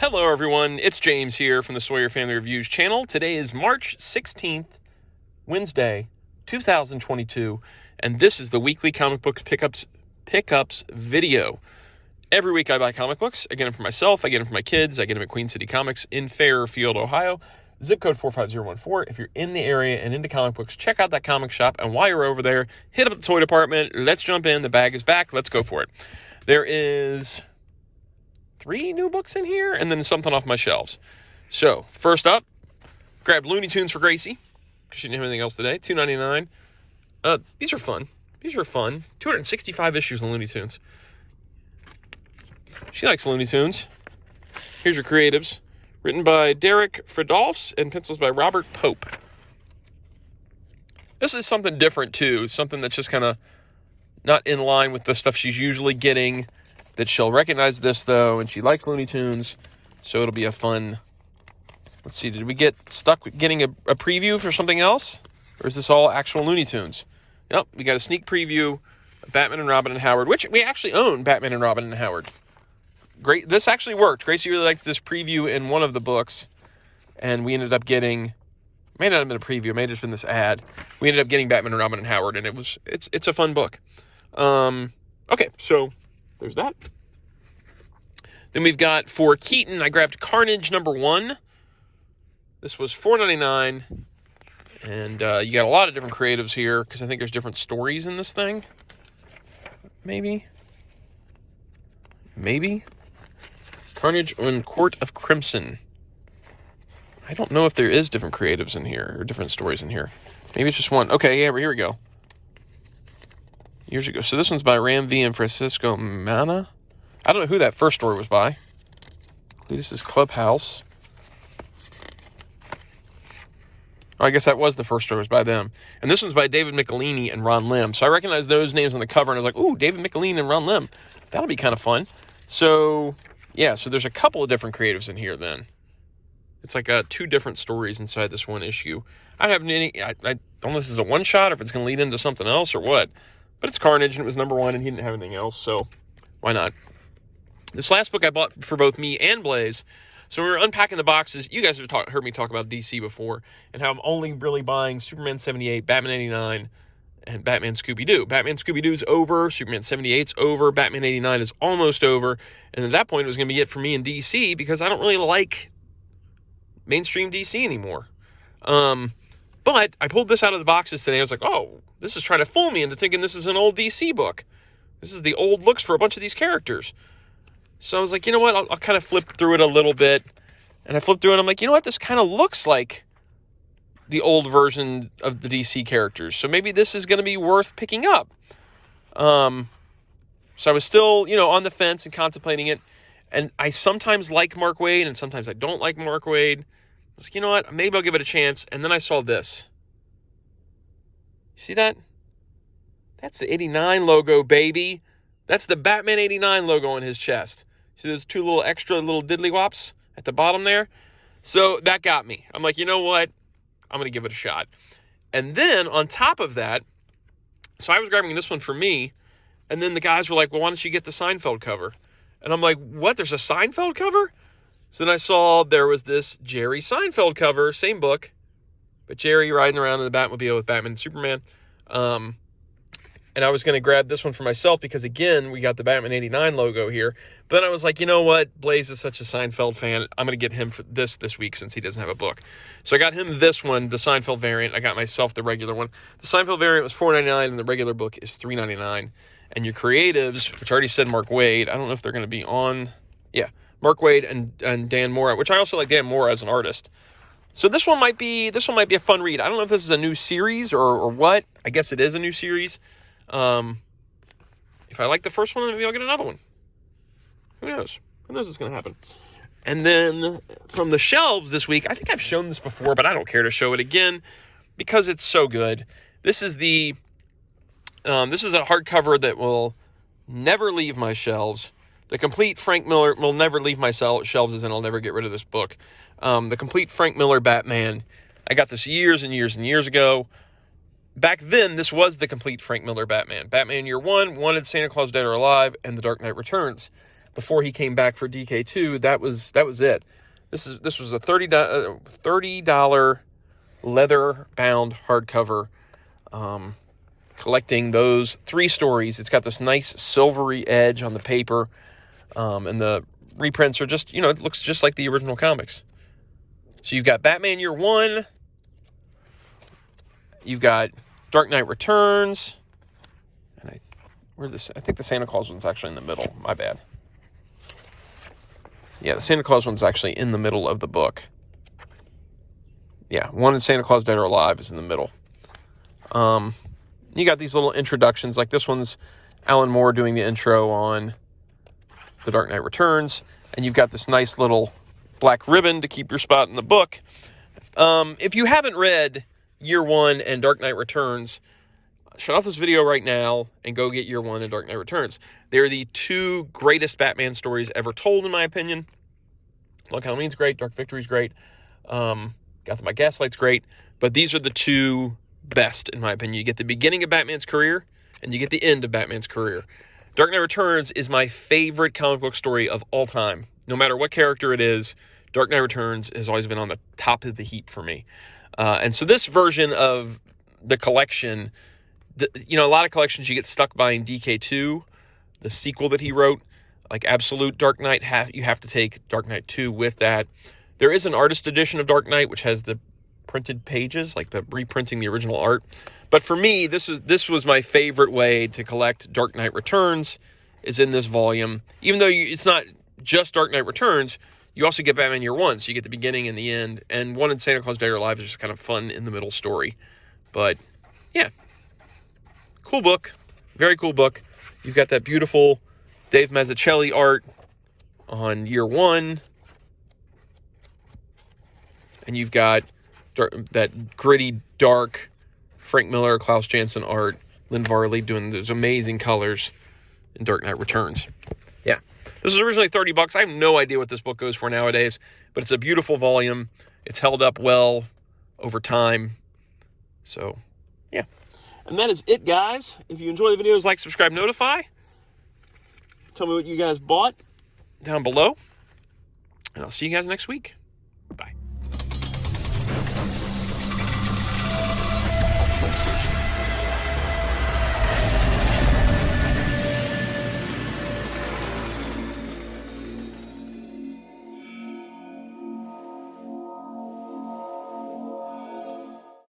Hello everyone, it's James here from the Sawyer Family Reviews channel. Today is March 16th, Wednesday, 2022, and this is the weekly comic book pickups video. Every week I buy comic books. I get them for myself, I get them for my kids, I get them at Queen City Comics in Fairfield, Ohio. Zip code 45014. If you're in the area and into comic books, check out that comic shop, and while you're over there, hit up the toy department. Let's jump in, the bag is back, let's go for it. There is 3 new books in here, and then something off my shelves. So, first up, grabbed Looney Tunes for Gracie, because she didn't have anything else today, $2.99. These are fun. 265 issues of Looney Tunes. She likes Looney Tunes. Here's your creatives. Written by Derek Fridolfs and pencils by Robert Pope. This is something different, too. Something that's just kind of not in line with the stuff she's usually getting. That she'll recognize this, though, and she likes Looney Tunes, so it'll be a fun... Let's see, did we get stuck with getting a preview for something else? Or is this all actual Looney Tunes? Yep, we got a sneak preview of Batman and Robin and Howard, which we actually own Batman and Robin and Howard. Great, this actually worked. Gracie really liked this preview in one of the books, and we ended up getting... May not have been a preview, it may have just been this ad. We ended up getting Batman and Robin and Howard, and it's a fun book. Okay, so... There's that. Then we've got, for Keaton, I grabbed Carnage #1. This was $4.99. And you got a lot of different creatives here, because I think there's different stories in this thing. Maybe. Carnage and Court of Crimson. I don't know if there is different creatives in here, or different stories in here. Maybe it's just one. Okay, yeah, here we go. Years ago. So this one's by Ram V and Francisco Mana. I don't know who that first story was by. Cletus's Clubhouse. Oh, I guess that was the first story, was by them. And this one's by David Michelinie and Ron Lim. So I recognize those names on the cover, and I was like, ooh, David Michelinie and Ron Lim. That'll be kind of fun. So, yeah, so there's a couple of different creatives in here then. It's like 2 different stories inside this one issue. I don't know if this is a one-shot, or if it's going to lead into something else, or what. But it's Carnage, and it was #1, and he didn't have anything else, so why not? This last book I bought for both me and Blaze. So when we were unpacking the boxes, you guys have heard me talk about DC before, and how I'm only really buying Superman 78, Batman 89, and Batman Scooby-Doo. Batman Scooby-Doo's over, Superman 78's over, Batman 89 is almost over, and at that point it was going to be it for me in DC, because I don't really like mainstream DC anymore. But I pulled this out of the boxes today. I was like, oh, this is trying to fool me into thinking this is an old DC book. This is the old looks for a bunch of these characters. So I was like, you know what? I'll kind of flip through it a little bit. And I flipped through it, and I'm like, you know what? This kind of looks like the old version of the DC characters. So maybe this is going to be worth picking up. So I was still, on the fence and contemplating it. And I sometimes like Mark Waid, and sometimes I don't like Mark Waid. I was like, you know what? Maybe I'll give it a chance. And then I saw this. You see that? That's the 89 logo, baby. That's the Batman 89 logo on his chest. See those 2 little extra little diddly-wops at the bottom there? So that got me. I'm like, you know what? I'm going to give it a shot. And then on top of that, so I was grabbing this one for me, and then the guys were like, well, why don't you get the Seinfeld cover? And I'm like, what? There's a Seinfeld cover? So then I saw there was this Jerry Seinfeld cover, same book, but Jerry riding around in the Batmobile with Batman and Superman. And I was going to grab this one for myself because, again, we got the Batman 89 logo here. But then I was like, you know what? Blaze is such a Seinfeld fan. I'm going to get him for this week since he doesn't have a book. So I got him this one, the Seinfeld variant. I got myself the regular one. The Seinfeld variant was $4.99, and the regular book is $3.99. And your creatives, which I already said Mark Waid. I don't know if they're going to be on... Yeah. Mark Waid and Dan Mora, which I also like Dan Mora as an artist. So this one might be a fun read. I don't know if this is a new series or what. I guess it is a new series. If I like the first one, maybe I'll get another one. Who knows? Who knows what's going to happen? And then from the shelves this week, I think I've shown this before, but I don't care to show it again because it's so good. This is a hardcover that will never leave my shelves. The complete Frank Miller will never leave my shelves, and I'll never get rid of this book. The complete Frank Miller Batman. I got this years and years and years ago. Back then, this was the complete Frank Miller Batman. Batman Year One, Wanted, Santa Claus Dead or Alive, and The Dark Knight Returns. before he came back for DK2, that was it. This was a $30 leather-bound hardcover, collecting those 3 stories. It's got this nice silvery edge on the paper, and the reprints are just, it looks just like the original comics. So you've got Batman Year One, you've got Dark Knight Returns, and I think the Santa Claus one's actually in the middle. My bad. Yeah, the Santa Claus one's actually in the middle of the book. Yeah, one in Santa Claus Dead or Alive is in the middle. You got these little introductions, like this one's Alan Moore doing the intro on The Dark Knight Returns, and you've got this nice little black ribbon to keep your spot in the book. If you haven't read Year One and Dark Knight Returns, shut off this video right now and go get Year One and Dark Knight Returns. They're the 2 greatest Batman stories ever told, in my opinion. Long Halloween's great, Dark Victory's great, Gotham by Gaslight's great, but these are the 2 best, in my opinion. You get the beginning of Batman's career, and you get the end of Batman's career. Dark Knight Returns is my favorite comic book story of all time. No matter what character it is, Dark Knight Returns has always been on the top of the heap for me. And so this version of the collection, a lot of collections you get stuck buying DK2, the sequel that he wrote, like Absolute Dark Knight, you have to take Dark Knight 2 with that. There is an artist edition of Dark Knight, which has the printed pages, like the reprinting the original art. But for me, this was my favorite way to collect Dark Knight Returns, is in this volume. Even though it's not just Dark Knight Returns, you also get Batman Year One, so you get the beginning and the end. And one in Santa Claus Dead or Alive is just kind of fun in the middle story. But yeah, cool book, very cool book. You've got that beautiful Dave Mazzucchelli art on Year One, and you've got that gritty, dark Frank Miller, Klaus Janson art, Lynn Varley doing those amazing colors in Dark Knight Returns. Yeah, this was originally $30. I have no idea what this book goes for nowadays, but it's a beautiful volume. It's held up well over time. So, yeah. And that is it, guys. If you enjoy the videos, like, subscribe, notify. Tell me what you guys bought down below. And I'll see you guys next week.